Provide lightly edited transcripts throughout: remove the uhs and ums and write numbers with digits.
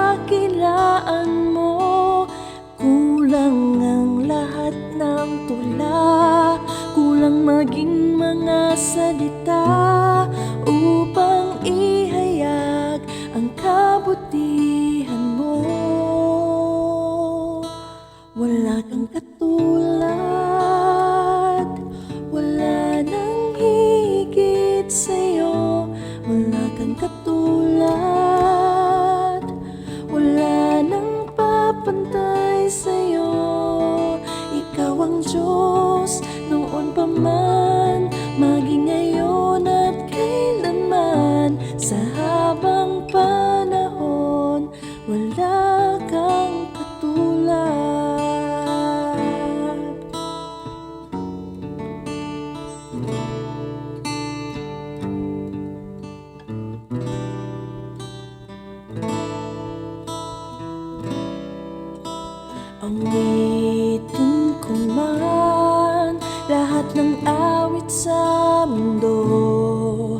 kadakilaan mo. Kulang ang lahat ng tula, kulang maging mga salita upang ihayag ang kabutihan mo. Wala kang katulad, wala nang higit sa'yo. Wala kang katulad, wala nang papantay sa'yo. Ikaw ang Diyos noon pa man, maging ngayon at kailanman. Sa habang panahon, wala kang katulad. Awitin ko man lahat ng awit sa mundo,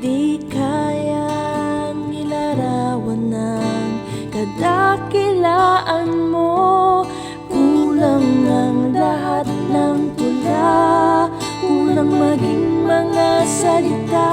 di kayang ilarawan ng kadakilaan mo. Kulang ang lahat ng tula, kulang maging mga salita